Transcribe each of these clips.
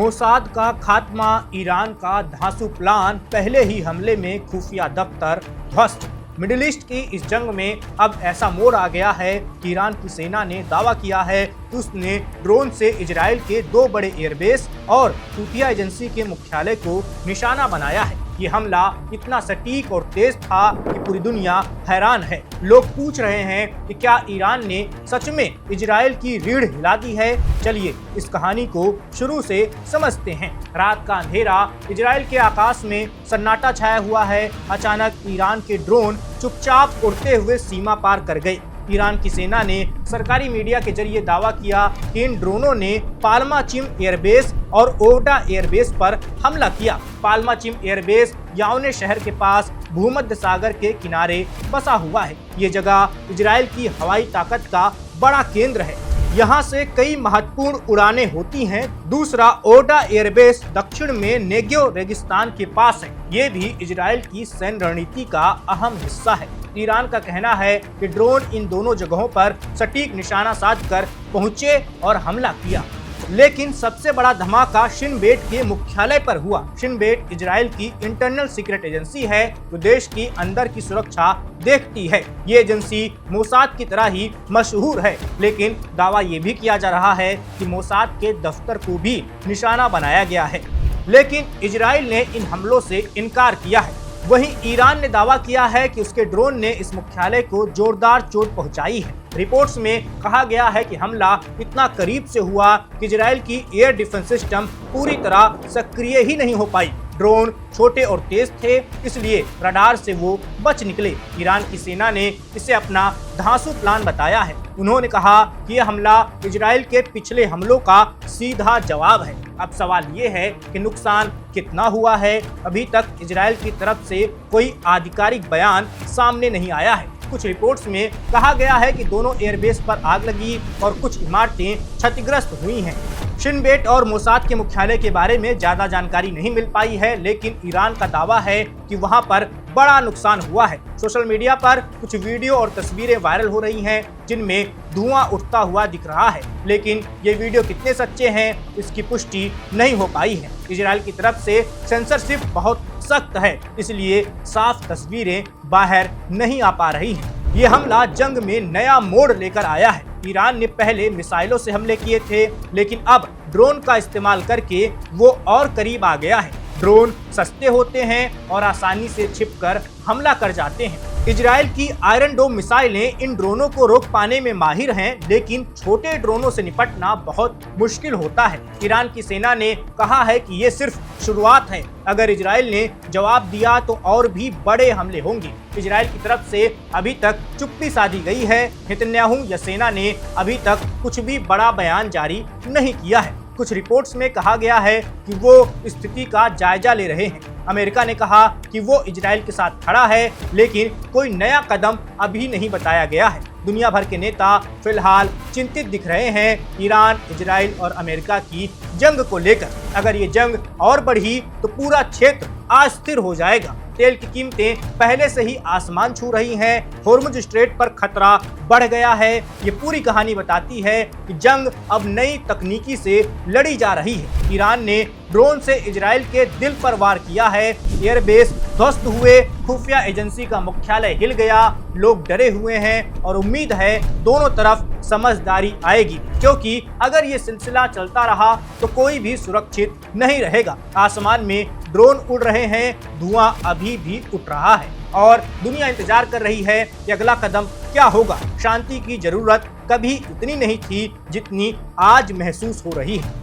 Mossad का खात्मा, Iran का धांसू प्लान, पहले ही हमले में खुफिया दफ्तर ध्वस्त। मिडिल ईस्ट की इस जंग में अब ऐसा मोड़ आ गया है कि ईरान की सेना ने दावा किया है कि उसने ड्रोन से इजराइल के 2 बड़े एयरबेस और खुफिया एजेंसी के मुख्यालय को निशाना बनाया है। ये हमला इतना सटीक और तेज था कि पूरी दुनिया हैरान है। लोग पूछ रहे हैं कि क्या ईरान ने सच में इजराइल की रीढ़ हिला दी है। चलिए इस कहानी को शुरू से समझते हैं। रात का अंधेरा, इजराइल के आकाश में सन्नाटा छाया हुआ है। अचानक ईरान के ड्रोन चुपचाप उड़ते हुए सीमा पार कर गए। ईरान की सेना ने सरकारी मीडिया के जरिए दावा किया कि इन ड्रोनों ने पाल्माचिम एयरबेस और ओवडा एयरबेस पर हमला किया। पाल्माचिम एयरबेस याओने शहर के पास भूमध्य सागर के किनारे बसा हुआ है। ये जगह इजराइल की हवाई ताकत का बड़ा केंद्र है। यहाँ से कई महत्वपूर्ण उड़ानें होती हैं। दूसरा, ओवडा एयरबेस दक्षिण में नेगेव रेगिस्तान के पास है। ये भी इजराइल की सैन्य रणनीति का अहम हिस्सा है। ईरान का कहना है कि ड्रोन इन दोनों जगहों पर सटीक निशाना साधकर पहुंचे और हमला किया। लेकिन सबसे बड़ा धमाका शिन बेट के मुख्यालय पर हुआ। शिन बेट इजराइल की इंटरनल सीक्रेट एजेंसी है जो देश की अंदर की सुरक्षा देखती है। ये एजेंसी मोसाद की तरह ही मशहूर है, लेकिन दावा ये भी किया जा रहा है कि मोसाद के दफ्तर को भी निशाना बनाया गया है। लेकिन इजराइल ने इन हमलों से इनकार किया है। वहीं ईरान ने दावा किया है कि उसके ड्रोन ने इस मुख्यालय को जोरदार चोट पहुंचाई है। रिपोर्ट्स में कहा गया है कि हमला इतना करीब से हुआ कि इजराइल की एयर डिफेंस सिस्टम पूरी तरह सक्रिय ही नहीं हो पाई। ड्रोन छोटे और तेज थे, इसलिए रडार से वो बच निकले। ईरान की सेना ने इसे अपना धांसू प्लान बताया है। उन्होंने कहा कि यह हमला इजराइल के पिछले हमलों का सीधा जवाब है। अब सवाल ये है कि नुकसान कितना हुआ है। अभी तक इजराइल की तरफ से कोई आधिकारिक बयान सामने नहीं आया है। कुछ रिपोर्ट्स में कहा गया है कि दोनों एयरबेस पर आग लगी और कुछ इमारतें क्षतिग्रस्त हुई हैं। शिन बेट और मोसाद के मुख्यालय के बारे में ज्यादा जानकारी नहीं मिल पाई है, लेकिन ईरान का दावा है कि वहां पर बड़ा नुकसान हुआ है। सोशल मीडिया पर कुछ वीडियो और तस्वीरें वायरल हो रही हैं जिनमें धुआं उठता हुआ दिख रहा है, लेकिन ये वीडियो कितने सच्चे हैं इसकी पुष्टि नहीं हो पाई है। इजराइल की तरफ से सेंसरशिप बहुत सख्त है, इसलिए साफ तस्वीरें बाहर नहीं आ पा रही हैं। ये हमला जंग में नया मोड़ लेकर आया है। ईरान ने पहले मिसाइलों से हमले किए थे, लेकिन अब ड्रोन का इस्तेमाल करके वो और करीब आ गया है। ड्रोन सस्ते होते हैं और आसानी से छिपकर हमला कर जाते हैं। इजराइल की आयरन डोम मिसाइलें इन ड्रोनों को रोक पाने में माहिर हैं, लेकिन छोटे ड्रोनों से निपटना बहुत मुश्किल होता है। ईरान की सेना ने कहा है कि ये सिर्फ शुरुआत है। अगर इजराइल ने जवाब दिया तो और भी बड़े हमले होंगे। इजराइल की तरफ से अभी तक चुप्पी साधी गई है। नेतन्याहू या सेना ने अभी तक कुछ भी बड़ा बयान जारी नहीं किया है। कुछ रिपोर्ट्स में कहा गया है कि वो स्थिति का जायजा ले रहे हैं। अमेरिका ने कहा कि वो इजराइल के साथ खड़ा है, लेकिन कोई नया कदम अभी नहीं बताया गया है। दुनिया भर के नेता फिलहाल चिंतित दिख रहे हैं ईरान, इजराइल और अमेरिका की जंग को लेकर। अगर ये जंग और बढ़ी तो पूरा क्षेत्र अस्थिर हो जाएगा। तेल की कीमतें पहले से ही आसमान छू रही हैं। होर्मुज स्ट्रेट पर खतरा बढ़ गया है। ये पूरी कहानी बताती है कि जंग अब नई तकनीकी से लड़ी जा रही है। ईरान ने ड्रोन से इजराइल के दिल पर वार किया है। एयरबेस ध्वस्त हुए, खुफिया एजेंसी का मुख्यालय हिल गया। लोग डरे हुए हैं और उम्मीद है दोनों तरफ समझदारी आएगी, क्योंकि अगर ये सिलसिला चलता रहा तो कोई भी सुरक्षित नहीं रहेगा। आसमान में ड्रोन उड़ रहे हैं, धुआं अभी भी उठ रहा है और दुनिया इंतजार कर रही है कि अगला कदम क्या होगा। शांति की जरूरत कभी इतनी नहीं थी जितनी आज महसूस हो रही है।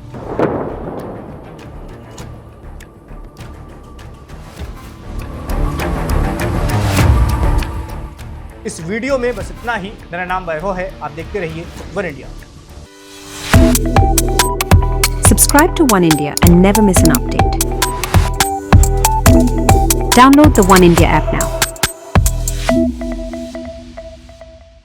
इस वीडियो में बस इतना ही। मेरा नाम वैभव है, आप देखते रहिए one India. Subscribe to One India and never miss an update. Download the One India app now.